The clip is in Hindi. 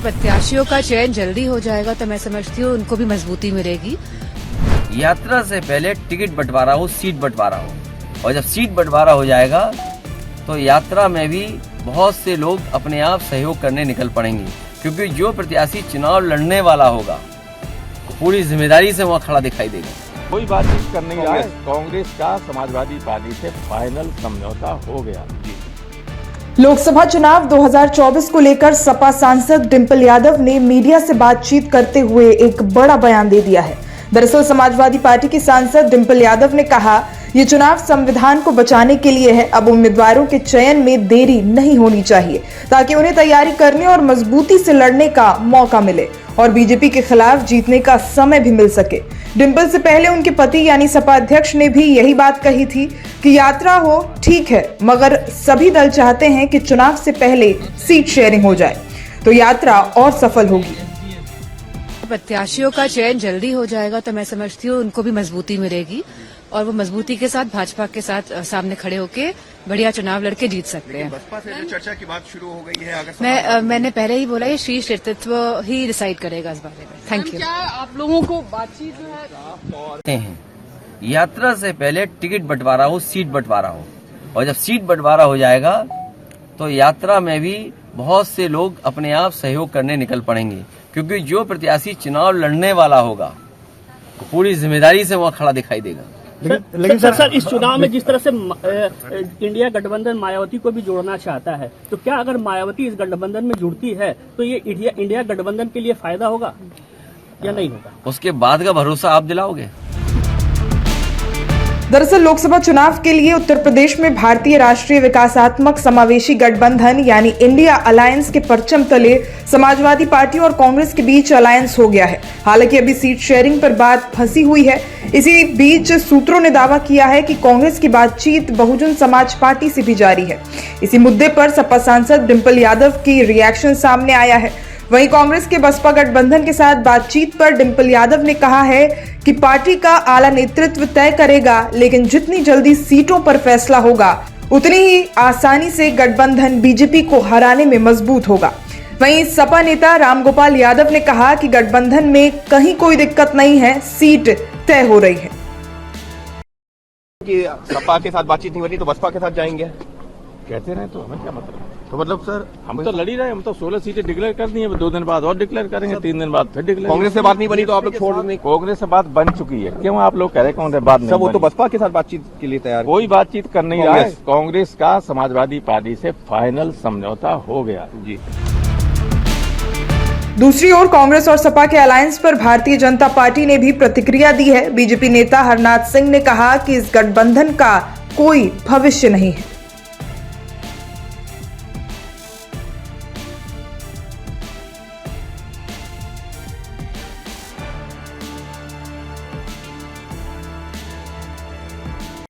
प्रत्याशियों का चयन जल्दी हो जाएगा तो मैं समझती हूँ उनको भी मजबूती मिलेगी। यात्रा से पहले टिकट बंटवारा हो, सीट बंटवारा हो, और जब सीट बंटवारा हो जाएगा तो यात्रा में भी बहुत से लोग अपने आप सहयोग करने निकल पड़ेंगे, क्योंकि जो प्रत्याशी चुनाव लड़ने वाला होगा पूरी जिम्मेदारी से वहाँ खड़ा दिखाई देगा। कोई बातचीत करने नहीं रहा है। कांग्रेस का समाजवादी पार्टी से फाइनल समझौता हो गया। लोकसभा चुनाव 2024 को लेकर सपा सांसद डिंपल यादव ने मीडिया से बातचीत करते हुए एक बड़ा बयान दे दिया है। दरअसल समाजवादी पार्टी की सांसद डिंपल यादव ने कहा, ये चुनाव संविधान को बचाने के लिए है। अब उम्मीदवारों के चयन में देरी नहीं होनी चाहिए ताकि उन्हें तैयारी करने और मजबूती से लड़ने का मौका मिले और बीजेपी के खिलाफ जीतने का समय भी मिल सके। डिंपल से पहले उनके पति यानी सपा अध्यक्ष ने भी यही बात कही थी कि यात्रा हो ठीक है, मगर सभी दल चाहते हैं कि चुनाव से पहले सीट शेयरिंग हो जाए तो यात्रा और सफल होगी। प्रत्याशियों का चयन जल्दी हो जाएगा तो मैं समझती हूँ उनको भी मजबूती मिलेगी और वो मजबूती के साथ भाजपा के साथ सामने खड़े होके बढ़िया चुनाव लड़के जीत सकते हैं। बसपा से जो चर्चा की बात शुरू हो गई है, अगर मैंने पहले ही बोला, ये शीर्ष नेतृत्व ही डिसाइड करेगा इस बारे में। Thank you. क्या आप लोगों को बातचीत जो है यात्रा से पहले टिकट बंटवारा हो, सीट बंटवारा हो, और जब सीट बंटवारा हो जाएगा तो यात्रा में भी बहुत से लोग अपने आप सहयोग करने निकल पड़ेंगे, क्योंकि जो प्रत्याशी चुनाव लड़ने वाला होगा पूरी जिम्मेदारी से वहाँ खड़ा दिखाई देगा। लेकिन सर इस चुनाव में जिस तरह से इंडिया गठबंधन मायावती को भी जोड़ना चाहता है, तो क्या अगर मायावती इस गठबंधन में जुड़ती है तो ये इंडिया गठबंधन के लिए फायदा होगा या नहीं होगा? उसके बाद का भरोसा आप दिलाओगे। दरअसल लोकसभा चुनाव के लिए उत्तर प्रदेश में भारतीय राष्ट्रीय विकासात्मक समावेशी गठबंधन यानी इंडिया अलायंस के परचम तले समाजवादी पार्टी और कांग्रेस के बीच अलायंस हो गया है। हालांकि अभी सीट शेयरिंग पर बात फंसी हुई है। इसी बीच सूत्रों ने दावा किया है कि कांग्रेस की बातचीत बहुजन समाज पार्टी से भी जारी है। इसी मुद्दे पर सपा सांसद डिंपल यादव की रिएक्शन सामने आया है। वहीं कांग्रेस के बसपा गठबंधन के साथ बातचीत पर डिंपल यादव ने कहा है कि पार्टी का आला नेतृत्व तय करेगा, लेकिन जितनी जल्दी सीटों पर फैसला होगा उतनी ही आसानी से गठबंधन बीजेपी को हराने में मजबूत होगा। वहीं सपा नेता रामगोपाल यादव ने कहा कि गठबंधन में कहीं कोई दिक्कत नहीं है, सीट तय हो रही है। कि सपा के साथ बातचीत नहीं हो रही तो बसपा के साथ जाएंगे, कहते रहे तो हमें क्या मतलब? तो मतलब सर हम तो लड़ ही रहे। हम तो 16 सीटें डिक्लेयर कर दी हैं, 2 दिन बाद और डिक्लेयर करेंगे, 3 दिन बाद फिर डिक्लेयर। कांग्रेस से बात नहीं बनी तो आप लोग छोड़ देंगे? कांग्रेस से बात बन चुकी है, क्यों आप लोग कह रहे कांग्रेस बात नहीं? सब वो तो बसपा के साथ बातचीत के लिए तैयार। कोई बातचीत कर नहीं रहा है। कांग्रेस का समाजवादी पार्टी से फाइनल समझौता हो गया जी। दूसरी ओर कांग्रेस और सपा के अलायंस पर भारतीय जनता पार्टी ने भी प्रतिक्रिया दी है। बीजेपी नेता हरनाथ सिंह ने कहा कि इस गठबंधन का कोई भविष्य नहीं है।